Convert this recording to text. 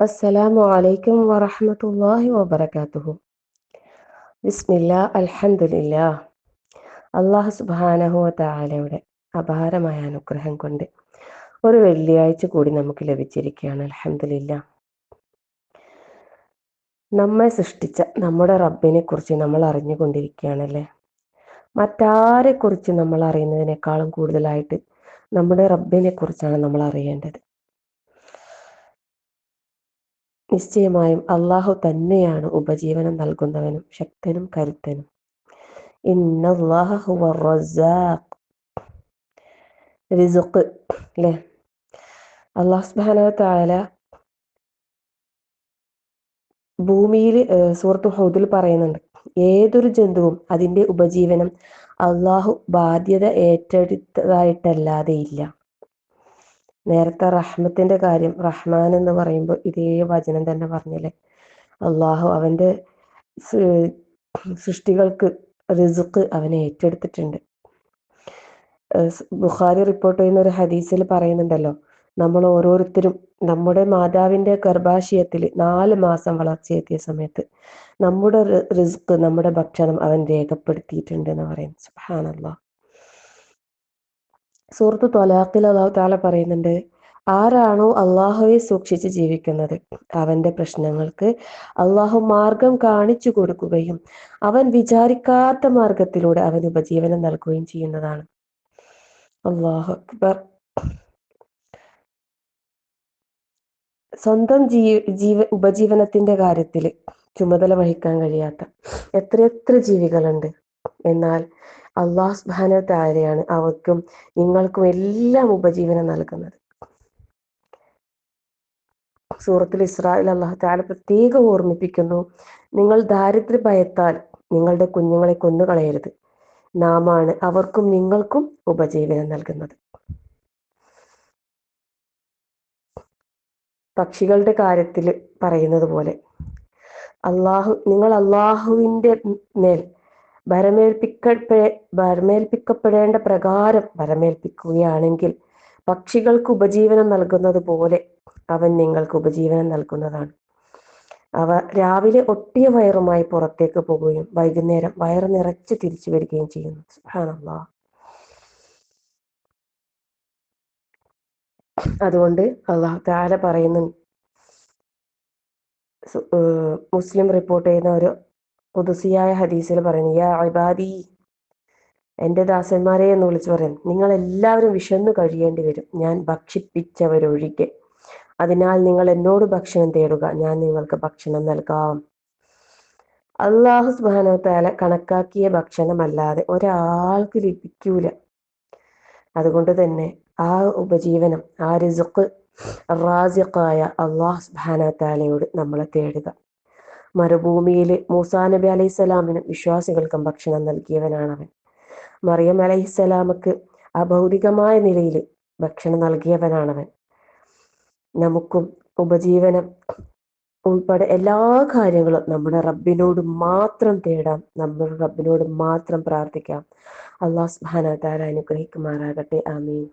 അസ്സലാമു അലൈക്കും വറഹ്മത്തുള്ളാഹി വബറകാതുഹു. ബിസ്മില്ലാ അൽഹംദുലില്ലാ. അല്ലാഹു സുബ്ഹാനഹു വ തആലയുടെ അപാരമായ അനുഗ്രഹം കൊണ്ട് ഒരു വെള്ളിയാഴ്ച കൂടി നമുക്ക് ലഭിച്ചിരിക്കുകയാണ്. അൽഹംദുലില്ലാ. നമ്മെ സൃഷ്ടിച്ച നമ്മുടെ റബ്ബിനെ കുറിച്ച് നമ്മൾ അറിഞ്ഞുകൊണ്ടിരിക്കുകയാണല്ലേ. മറ്റാരെ കുറിച്ച് നമ്മൾ അറിയുന്നതിനേക്കാളും കൂടുതലായിട്ട് നമ്മുടെ റബ്ബിനെ കുറിച്ചാണ് നമ്മൾ അറിയേണ്ടത്. നിശ്ചയമായും അള്ളാഹു തന്നെയാണ് ഉപജീവനം നൽകുന്നവനും ശക്തനും കരുത്തനും. ഇന്നല്ലാഹ ഹുവ റസ്സാഖ്. റിസ്ഖ് അല്ലേ. അള്ളാഹു സുബ്ഹാനഹു വ തആല ഭൂമിയിൽ സൂറത്ത് ഹൂദിൽ പറയുന്നുണ്ട്, ഏതൊരു ജന്തുവും അതിന്റെ ഉപജീവനം അള്ളാഹു ബാധ്യത ഏറ്റെടുത്തതായിട്ടല്ലാതെ ഇല്ല. നേരത്തെ റഹ്മത്തിന്റെ കാര്യം റഹ്മാൻ എന്ന് പറയുമ്പോൾ ഇതേ വചനം തന്നെ പറഞ്ഞില്ലേ. അള്ളാഹു അവന്റെ സൃഷ്ടികൾക്ക് റിസ്ഖ് അവനെ ഏറ്റെടുത്തിട്ടുണ്ട്. ബുഖാരി റിപ്പോർട്ട് ചെയ്യുന്ന ഒരു ഹദീസിൽ പറയുന്നുണ്ടല്ലോ, നമ്മൾ ഓരോരുത്തരും നമ്മുടെ മാതാവിന്റെ ഗർഭാശയത്തിൽ 4 മാസം വളർച്ചയെത്തിയ സമയത്ത് നമ്മുടെ റിസ്ക്, നമ്മുടെ ഭക്ഷണം അവൻ രേഖപ്പെടുത്തിയിട്ടുണ്ട് എന്ന് പറയും. സുബ്ഹാനല്ലാഹ്. സൂറത്ത് ത്വലാഖിൽ അല്ലാഹു തആല പറയുന്നുണ്ട്, ആരാണോ അള്ളാഹുവെ സൂക്ഷിച്ച് ജീവിക്കുന്നത് അവന്റെ പ്രശ്നങ്ങൾക്ക് അള്ളാഹു മാർഗം കാണിച്ചു കൊടുക്കുകയും അവൻ വിചാരിക്കാത്ത മാർഗത്തിലൂടെ അവൻ ഉപജീവനം നൽകുകയും ചെയ്യുന്നതാണ്. അല്ലാഹു അക്ബർ. സ്വന്തം ഉപജീവനത്തിന്റെ കാര്യത്തിൽ ചുമതല വഹിക്കാൻ കഴിയാത്ത എത്രയെത്ര ജീവികളുണ്ട്. എന്നാൽ അല്ലാഹു സുബ്ഹാനഹു വ തആലയാണ് അവർക്കും നിങ്ങൾക്കും എല്ലാം ഉപജീവനം നൽകുന്നത്. സൂറത്തുൽ ഇസ്രായിൽ അല്ലാഹു തആല പ്രത്യേകം ഓർമ്മിപ്പിക്കുന്നു, നിങ്ങൾ ദാരിദ്ര്യ ഭയത്താൽ നിങ്ങളുടെ കുഞ്ഞുങ്ങളെ കൊന്നുകളയരുത്, നാമാണ് അവർക്കും നിങ്ങൾക്കും ഉപജീവനം നൽകുന്നത്. പക്ഷികളുടെ കാര്യത്തിൽ പറയുന്നത് പോലെ നിങ്ങൾ അള്ളാഹുവിന്റെ മേൽ ഭരമേൽപ്പിക്കപ്പെടേണ്ട പ്രകാരം ഭരമേൽപ്പിക്കുകയാണെങ്കിൽ പക്ഷികൾക്ക് ഉപജീവനം നൽകുന്നത് പോലെ അവൻ നിങ്ങൾക്ക് ഉപജീവനം നൽകുന്നതാണ്. അവ രാവിലെ ഒട്ടിയ വയറുമായി പുറത്തേക്ക് പോവുകയും വൈകുന്നേരം വയറ് നിറച്ച് തിരിച്ചു വരികയും ചെയ്യുന്നു. സുബ്ഹാനല്ലാഹ്. അതുകൊണ്ട് അല്ലാഹു തആല പറയുന്നു, മുസ്ലിം റിപ്പോർട്ട് ചെയ്യുന്ന ഒരു ഖുദ്സിയായ ഹദീസിൽ പറയുന്നു, യാ ഇബാദി, എൻ്റെ ദാസന്മാരെ എന്ന് വിളിച്ചു പറയും, നിങ്ങൾ എല്ലാവരും വിശന്നു കഴിയേണ്ടി വരും, ഞാൻ ഭക്ഷിപ്പിച്ചവരൊഴികെ. അതിനാൽ നിങ്ങൾ എന്നോട് ഭക്ഷണം തേടുക, ഞാൻ നിങ്ങൾക്ക് ഭക്ഷണം നൽകാം. അല്ലാഹു സുബ്ഹാനഹു വ തആല കണക്കാക്കിയ ഭക്ഷണമല്ലാതെ ഒരാൾക്ക് ലഭിക്കൂല. അതുകൊണ്ട് തന്നെ ആ ഉപജീവനം, ആ റിസ്ഖ് റാസിഖായ അല്ലാഹു സുബ്ഹാനഹു വ തആലയോട് നമ്മൾ തേടുക. മരുഭൂമിയിൽ മൂസാ നബി അലൈഹിസ്സലാമിനും വിശ്വാസികൾക്കും ഭക്ഷണം നൽകിയവനാണവൻ. മറിയം അലൈഹിസ്സലാമക്ക് അഭൗതികമായ നിലയിൽ ഭക്ഷണം നൽകിയവനാണവൻ. നമുക്കും ഉപജീവനം ഉൾപ്പെടെ എല്ലാ കാര്യങ്ങളും നമ്മുടെ റബ്ബിനോട് മാത്രം തേടാം, നമ്മുടെ റബ്ബിനോട് മാത്രം പ്രാർത്ഥിക്കാം. അല്ലാഹു സുബ്ഹാനഹു വ തആല അനുഗ്രഹിക്കുമാറാകട്ടെ. ആമീൻ.